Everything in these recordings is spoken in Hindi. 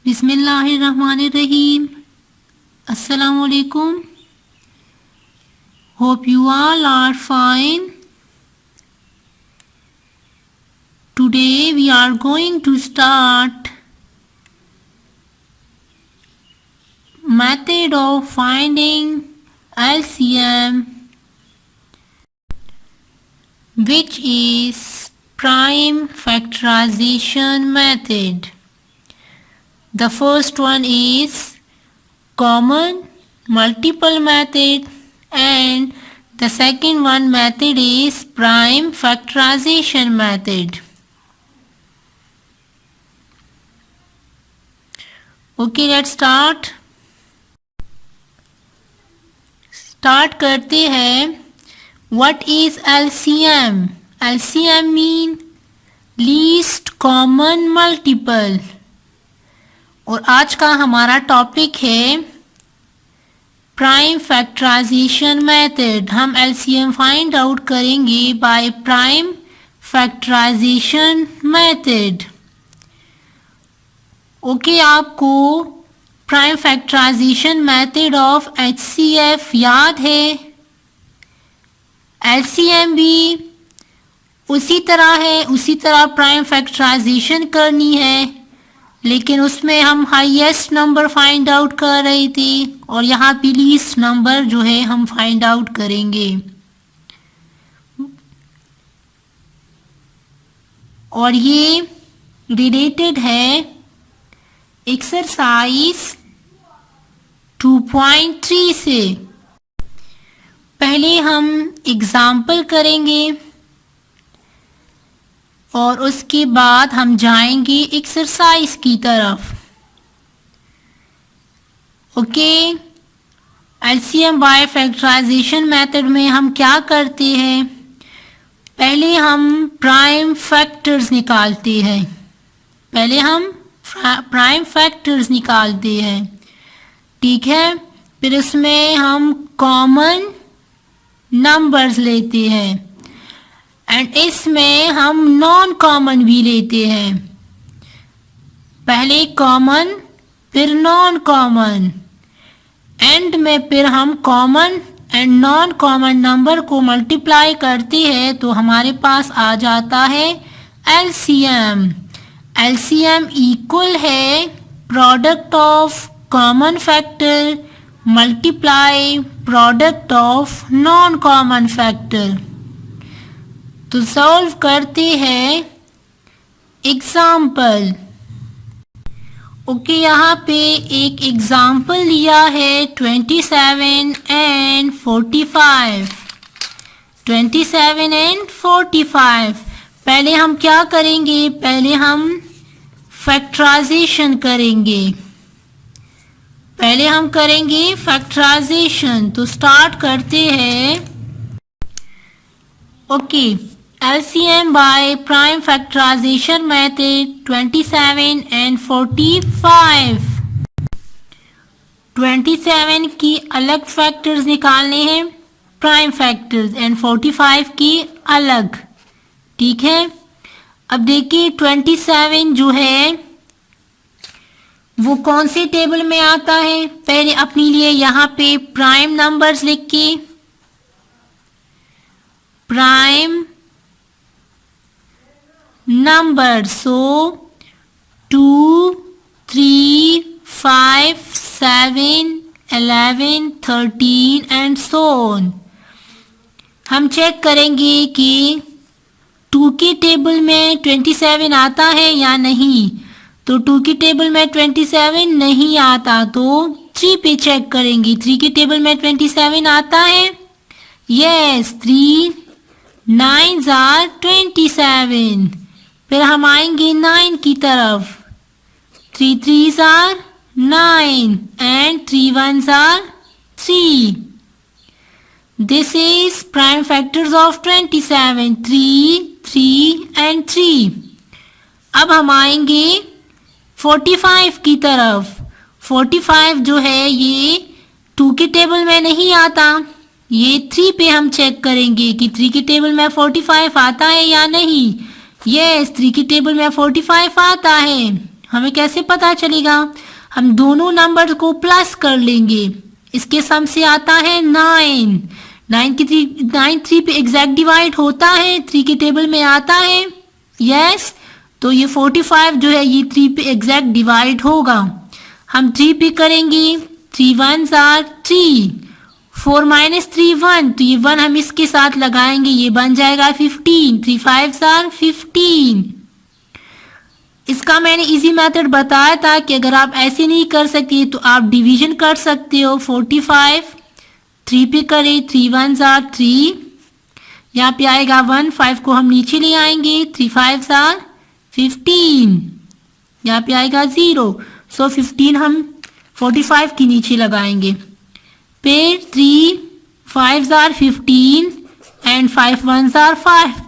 Bismillahirrahmanirrahim. Assalamu alaikum. Hope you all are fine. Today we are going to start method of finding LCM, which is prime factorization method. The first one is common multiple method and the second one method is prime factorization method. Okay, let's start. Start करते हैं. What is LCM? LCM mean least common multiple. और आज का हमारा टॉपिक है प्राइम फैक्टराइजेशन मेथड. हम LCM फाइंड आउट करेंगे by prime factorisation method. Okay, आपको prime factorisation method of HCF याद है. LCM भी उसी तरह है, उसी तरह प्राइम फैक्टराइजेशन करनी है, लेकिन उसमें हम हाईएस्ट नंबर फाइंड आउट कर रहे थे और यहाँ पे लीस्ट नंबर जो है हम फाइंड आउट करेंगे. और ये रिलेटेड है एक्सरसाइज 2.3 से. पहले हम एग्जाम्पल करेंगे और उसके बाद हम जाएंगे एक्सरसाइज की तरफ. Okay, LCM by factorization method में हम क्या करते हैं, पहले हम प्राइम फैक्टर्स निकालते हैं. ठीक है. फिर इसमें हम कॉमन नंबर्स लेते हैं एंड इसमें हम नॉन कॉमन भी लेते हैं. पहले कॉमन फिर नॉन कॉमन, एंड में फिर हम common and non common number को मल्टीप्लाई करते हैं तो हमारे पास आ जाता है LCM. LCM इक्वल है product of common factor multiply product of non common factor. तो सॉल्व करते हैं एग्जाम्पल. ओके, यहाँ पे एक एग्जाम्पल लिया है 27 एंड 45. 27 एंड 45. पहले हम क्या करेंगे, पहले हम फैक्टराइजेशन करेंगे. तो स्टार्ट करते हैं. Okay, LCM by prime factorization method 27 and 45. 27 की अलग फैक्टर्स निकालने हैं प्राइम फैक्टर्स एंड 45 की अलग. ठीक है. अब देखिए 27 जो है वो कौन से टेबल में आता है. पहले अपने लिए यहाँ पे प्राइम नंबर्स लिख के prime number, so 2, 3, 5, 7, 11, 13 and so on. हम चेक करेंगे कि 2 के टेबल में 27 आता है या नहीं. तो 2 के टेबल में 27 नहीं आता तो 3 पे चेक करेंगे. 3 के टेबल में 27 आता है. Yes, 3 9s are 27. फिर हम आएंगे 9 की तरफ. 3 3s are 9 and 3 1s are 3. This is prime factors of 27. 3 3 and 3. अब हम आएंगे 45 की तरफ. 45 जो है ये 2 के टेबल में नहीं आता. ये 3 पे हम चेक करेंगे कि 3 के टेबल में 45 आता है या नहीं. यस, 3 के टेबल में 45 आता है. हमें कैसे पता चलेगा? हम दोनों नंबर को प्लस कर लेंगे। इसके सम से आता है 9। 9 3 पे एग्जैक्ट डिवाइड होता है, 3 के टेबल में आता है। यस, तो ये 45 जो है ये 3 पे एग्जैक्ट डिवाइड होगा। हम 3 पे करेंगे, 3 1s are 3, 4 - 3 1, तो ये 1 हम इसके साथ लगाएंगे, ये बन जाएगा 15, 3 5s are 15। इसका मैंने इजी मेथड बताया था कि अगर आप ऐसे नहीं कर सकते तो आप डिवीजन कर सकते हो। 45 3 पे करें, 3 1s are 3, यहाँ पे आएगा 1, 5 को हम नीचे ले आएंगे, 3 5s are 15, यहाँ पे आएगा 0, सो 15 हम 45 के नीचे लगाएंगे। फिर 3 5s are 15 and 5 1s are 5।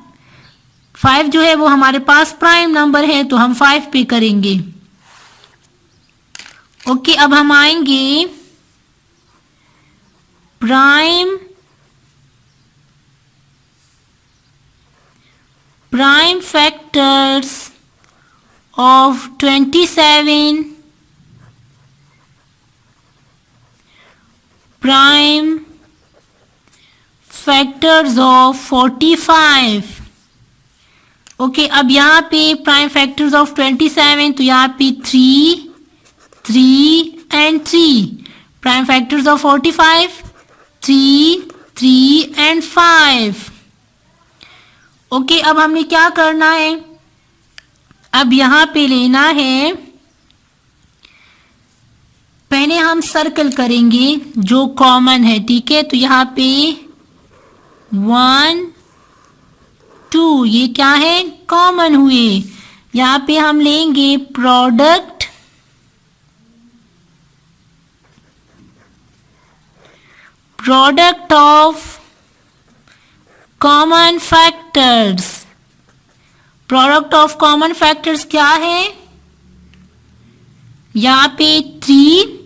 5 जो है वो हमारे पास प्राइम नंबर है तो हम 5 पे करेंगे। ओके, अब हम आएंगे prime factors of 27, prime factors of 45। Okay, अब यहाँ पे प्राइम फैक्टर्स ऑफ 27, तो यहाँ पे 3 3 and 3। Prime factors of 45 3 3 and 5। Okay, अब हमने क्या करना है? अब यहाँ पे लेना है, पहले हम सर्कल करेंगे जो कॉमन है, ठीक है? तो यहाँ पे 1 2 ये क्या है? कॉमन हुए। यहाँ पे हम लेंगे product of common factors. Product of common factors क्या है? यहाँ पे 3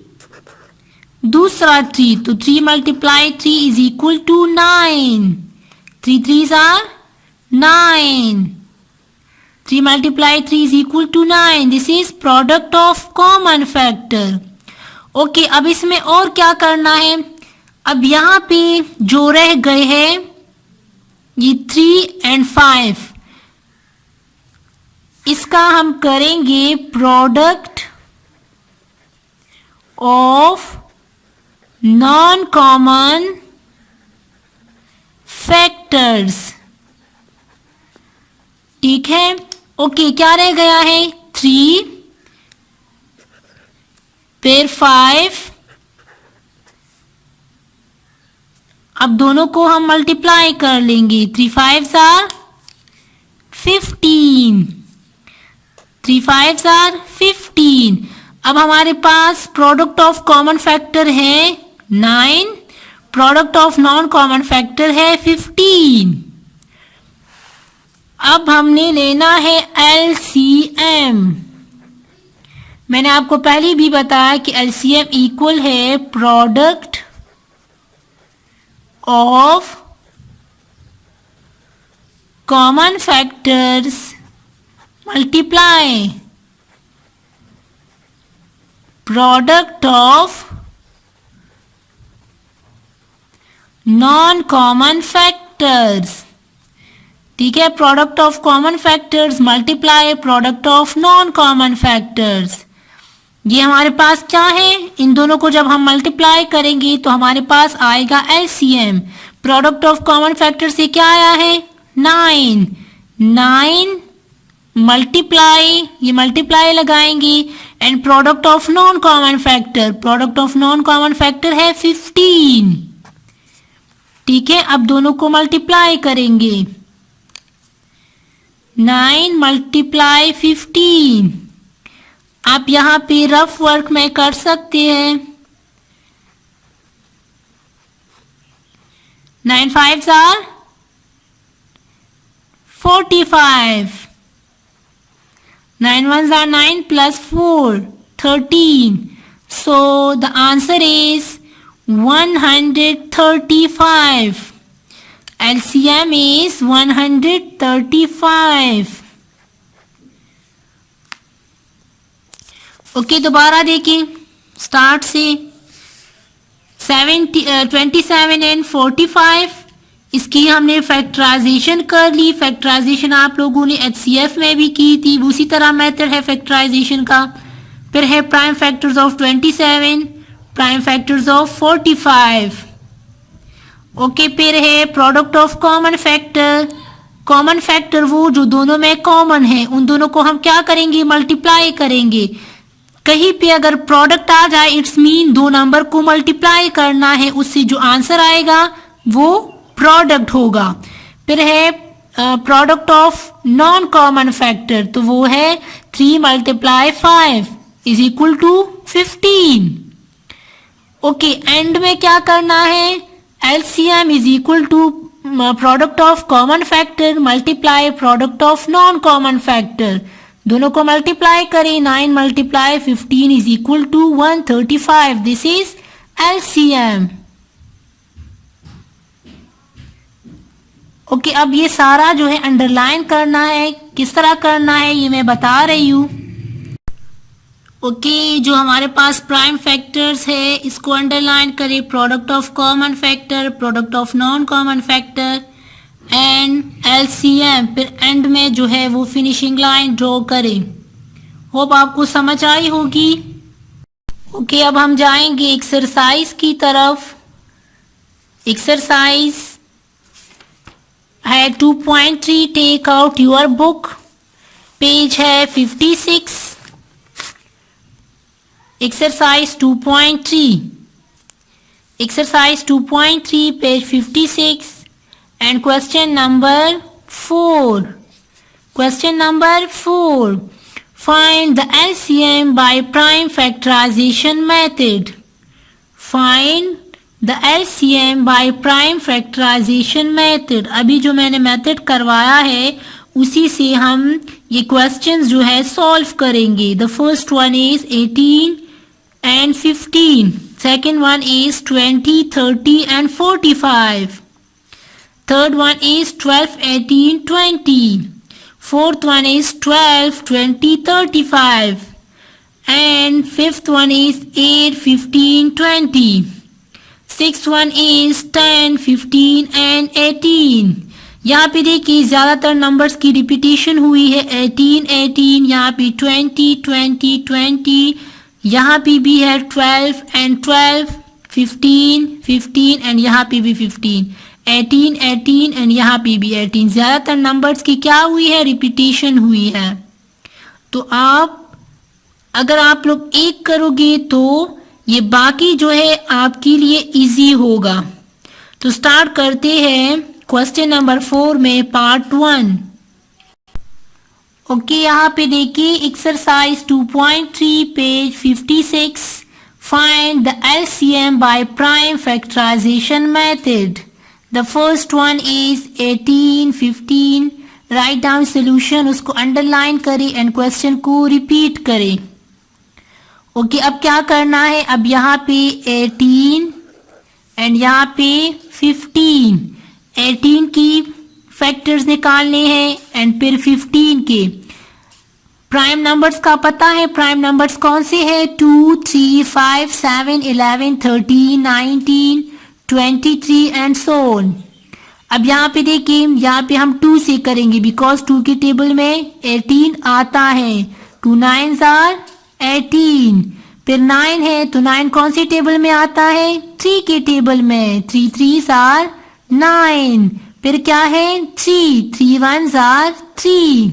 दूसरा 3, तो 3 × 3 is equal to 9। 3 3s are 9. 3 × 3 is equal to 9. This is product of common factor. Okay, अब इसमें और क्या करना है? अब यहाँ पे जो रह गए हैं ये 3 एंड 5, इसका हम करेंगे product of non common factors, ठीक है? ओके, क्या रह गया है? 3 फिर 5। अब दोनों को हम मल्टीप्लाई कर लेंगे, 3 5s are 15, 3 5s are 15। अब हमारे पास प्रोडक्ट ऑफ कॉमन फैक्टर है 9, product of non common factor है 15। अब हमने लेना है LCM। मैंने आपको पहले भी बताया कि LCM इक्वल है product of common factors multiply product of non common factors, ठीक है? Product of common factors multiply product of non common factors. ये हमारे पास क्या है? इन दोनों को जब हम मल्टीप्लाई करेंगे तो हमारे पास आएगा LCM। Product of common factor से क्या आया है? 9 9 मल्टीप्लाई, ये मल्टीप्लाई लगाएंगे and product of non common factor, product of non common factor है 15, ठीक है? अब दोनों को मल्टीप्लाई करेंगे, 9 × 15। आप यहाँ पे रफ वर्क में कर सकते हैं। 9 5s are 45, 9 1s are 9 plus 4 13, so the answer is 135. LCM is 135. Okay दोबारा देखें स्टार्ट से 27 एंड 45 इसकी हमने फैक्टराइजेशन कर ली। फैक्टराइजेशन आप लोगों ने HCF में भी की थी, उसी तरह मेथड है फैक्टराइजेशन का। फिर है prime factors of 27, prime factors of 45। Okay फिर है product of common factor. Common factor वो जो दोनों में कॉमन है, उन दोनों को हम क्या करेंगे, मल्टीप्लाई करेंगे। कहीं पे अगर प्रोडक्ट आ जाए इट्स मीन दो नंबर को मल्टीप्लाई करना है, उससे जो आंसर आएगा वो प्रोडक्ट होगा। फिर है product of non common factor, तो वो है 3 × 5 is equal to 15। Okay end में क्या करना है, LCM is equal to product of common factor multiply product of non common factor, दोनों को मल्टीप्लाई करें। 9 × 15 is equal to 135। This is LCM। Okay अब ये सारा जो है अंडरलाइन करना है, किस तरह करना है ये मैं बता रही हूँ। ओके जो हमारे पास प्राइम फैक्टर्स है इसको अंडरलाइन करें, product of common factor, product of non common factor and LCM, फिर एंड में जो है वो फिनिशिंग लाइन ड्रॉ करें। होप आपको समझ आई होगी। ओके अब हम जाएंगे एक्सरसाइज की तरफ। एक्सरसाइज है 2.3, take out your book, page है 56। Exercise 2.3, exercise 2.3 page 56 and question number 4. Question number 4. Find the LCM by prime factorization method. Find the LCM by prime factorization method. अभी जो मैंने मेथड करवाया है उसी से हम ये क्वेश्चंस जो है सॉल्व करेंगे। The first one is 18 and 15. Second one is 20, 30 and 45. Third one is 12, 18, 20. Fourth one is 12, 20, 35. And fifth one is 8, 15, 20. Sixth one is 10, 15 and 18. यहाँ पे देखिए ज़्यादातर नंबर्स की रिपीटेशन हुई है। 18, 18, यहाँ पे 20, 20, 20, यहाँ पे भी है 12 and 12, 15, 15 एंड यहाँ पे भी 15, 18, 18 एंड यहाँ पे भी 18। ज़्यादातर नंबर्स की क्या हुई है, रिपीटेशन हुई है। तो अगर आप लोग एक करोगे तो ये बाकी जो है आपके लिए इजी होगा। तो स्टार्ट करते हैं क्वेश्चन नंबर 4 में पार्ट 1। ओके यहाँ पे देखिए exercise 2.3 page 56। Find the LCM by prime factorisation method. The first one is 18, 15। Write down solution, उसको अंडरलाइन करें एंड क्वेश्चन को रिपीट करें। ओके अब क्या करना है, अब यहाँ पे 18 एंड यहाँ पे 15, 18 की फैक्टर्स निकालने हैं एंड फिर 15 के। प्राइम नंबर्स का पता है, प्राइम नंबर्स कौन से हैं, 2, 3, 5, 7, 11, 13, 19, 23 एंड सो ऑन। अब यहाँ पे देखिए, यहाँ पे हम 2 से करेंगे बिकॉज 2 के टेबल में 18 आता है। 2 9s आर 18, फिर 9 है तो 9 कौन से टेबल में आता है, 3 के टेबल में। 3 3s आर 9, फिर क्या है 3, 3 1s आर 3।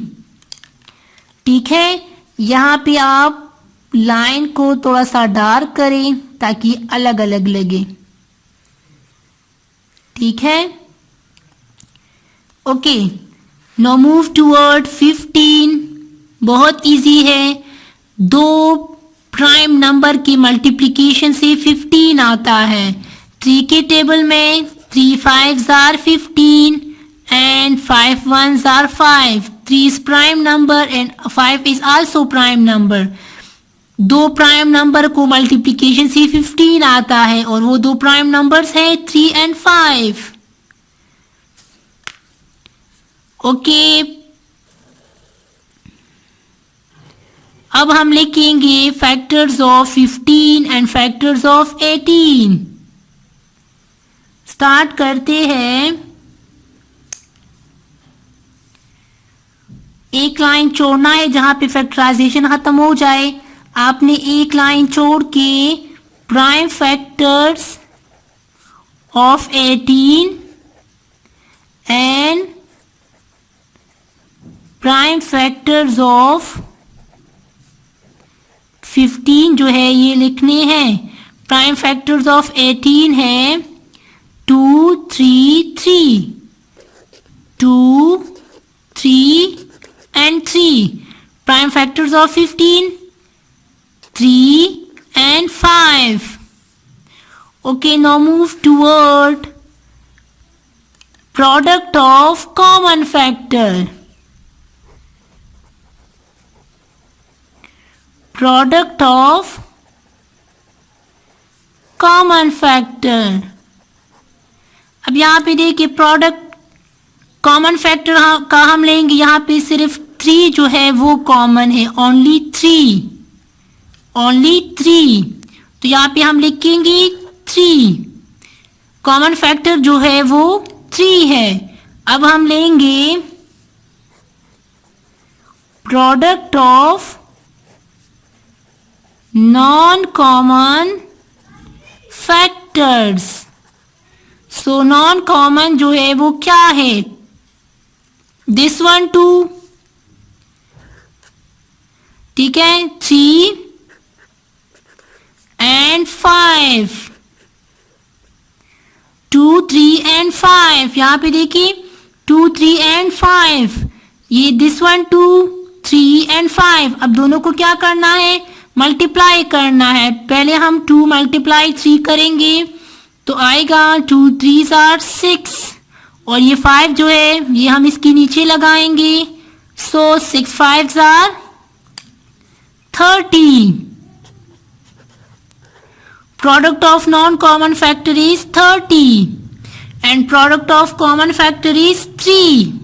ठीक है, यहाँ पे आप लाइन को थोड़ा सा डार्क करें ताकि अलग अलग लगे। ठीक है, ओके नाउ मूव टूवर्ड 15। बहुत इजी है, 2 प्राइम नंबर की मल्टीप्लिकेशन से 15 आता है। 3 के टेबल में 3 5s are 15 and 5 1s are 5. 3 is prime number and 5 is also prime number. 2 prime number को मल्टीप्लिकेशन से 15 आता है और वो 2 प्राइम नंबर्स हैं 3 and 5। ओके अब हम लिखेंगे factors of 15 and factors of 18। Start करते हैं। एक लाइन छोड़ना है जहां पे फैक्टराइजेशन खत्म हो जाए। आपने एक लाइन छोड़ के prime factors of 18 and prime factors of 15 जो है ये लिखने हैं। प्राइम फैक्टर्स ऑफ 18 है 2, 3, 3, 2, 3 and 3. Prime factors of 15, 3 and 5. Okay, now move toward product of common factor. Product of common factor. अब यहाँ पे देखिए प्रोडक्ट कॉमन फैक्टर का हम लेंगे। यहाँ पे सिर्फ 3 जो है वो कॉमन है, ओनली 3। तो यहाँ पे हम लिखेंगे 3। कॉमन फैक्टर जो है वो 3 है। अब हम लेंगे product of non common factors. So non common जो है वो क्या है? दिस वन 2, ठीक है, 3 and 5, 2, 3 and 5। यहाँ पे देखिए 2, 3 and 5। ये दिस वन 2, 3 and 5। अब दोनों को क्या करना है? मल्टीप्लाई करना है। पहले हम 2 मल्टीप्लाई 3 करेंगे तो आएगा 2 3s are 6 और ये 5 जो है ये हम इसके नीचे लगाएंगे। सो 6 5s are 30। Product of non-common factor is 30 and product of common factor is 3.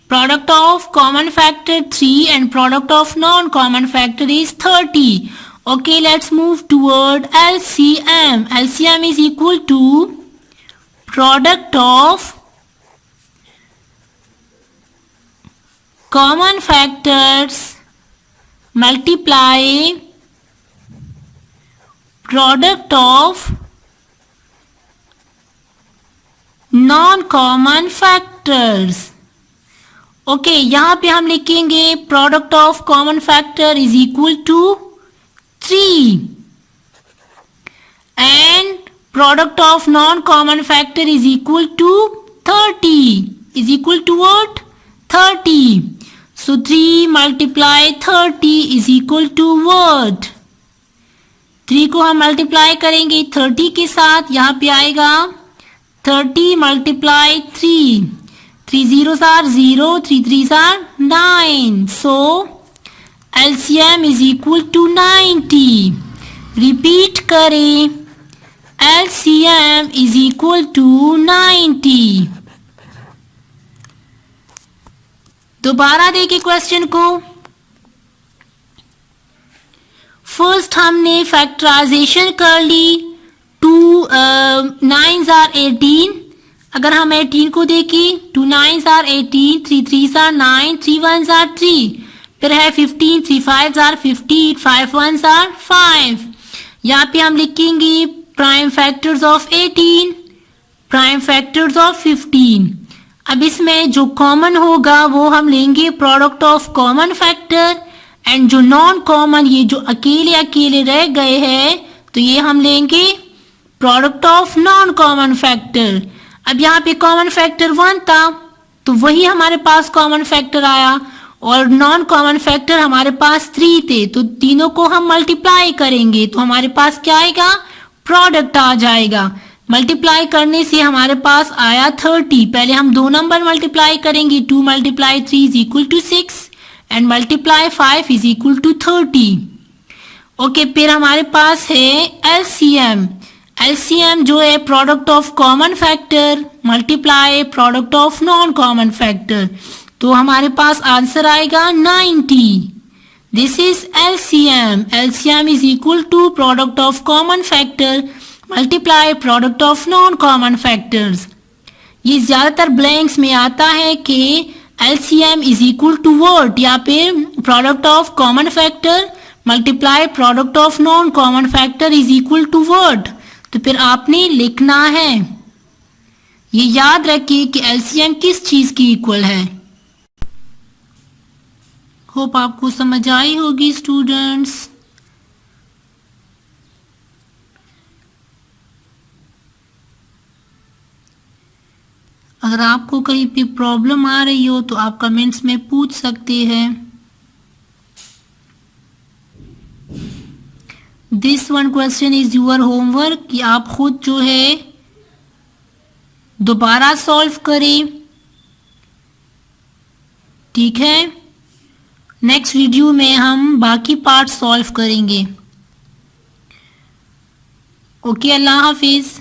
Product of common factor 3 and product of non-common factor is 30. Okay, let's move toward LCM. LCM is equal to product of common factors multiply product of non-common factors. Okay यहाँ पे हम लिखेंगे product of common factor is equal to 3 and product of non common factor is equal to 30 is equal to what 30। So 3 multiply 30 is equal to what 3 को हम मल्टीप्लाई करेंगे 30 के साथ। यहाँ पे आएगा 30 multiply 3, 3 zeros are 0, 3 3s are 9. So LCM is equal to 90. Repeat करें, LCM is equal to 90. दोबारा देखें क्वेश्चन को। फर्स्ट हमने फैक्टराइजेशन कर ली। 2 9s are 18। अगर हम 18 को देखें 2 9s are 18, 3 3s are 9, 3 1s are 3। फिर है 15, 3 5s are 15, 5 1s are 5। यहाँ पे हम लिखेंगे prime factors of 18, prime factors of 15। अब इसमें जो कॉमन होगा वो हम लेंगे product of common factor and जो नॉन कॉमन ये जो अकेले अकेले रह गए हैं तो ये हम लेंगे product of non common factor. अब यहाँ पे कॉमन फैक्टर 1 था तो वही हमारे पास कॉमन फैक्टर आया और नॉन कॉमन फैक्टर हमारे पास 3 थे तो तीनों को हम मल्टीप्लाई करेंगे तो हमारे पास क्या आएगा प्रोडक्ट आ जाएगा। मल्टीप्लाई करने से हमारे पास आया 30। पहले हम 2 नंबर मल्टीप्लाई करेंगे 2 multiply 3 is equal to 6 and multiply 5 is equal to 30। Okay फिर हमारे पास है LCM। LCM जो है product of common factor multiply product of non common factor. तो हमारे पास आंसर आएगा 90। This is LCM. LCM is equal to product of common factor multiply product of non common factors. ये ज्यादातर ब्लैंक्स में आता है कि LCM is equal to what, या फिर product of common factor multiply product of non common factor is equal to what. तो फिर आपने लिखना है, ये याद रखिए कि एलसीएम किस चीज की इक्वल है। होप आपको समझ आई होगी स्टूडेंट्स। अगर आपको कहीं पे प्रॉब्लम आ रही हो तो आप कमेंट्स में पूछ सकते हैं। This one question is your homework, कि आप खुद जो है दोबारा सॉल्व करें, ठीक है। नेक्स्ट वीडियो में हम बाकी पार्ट सॉल्व करेंगे। ओके, अल्लाह हाफिज।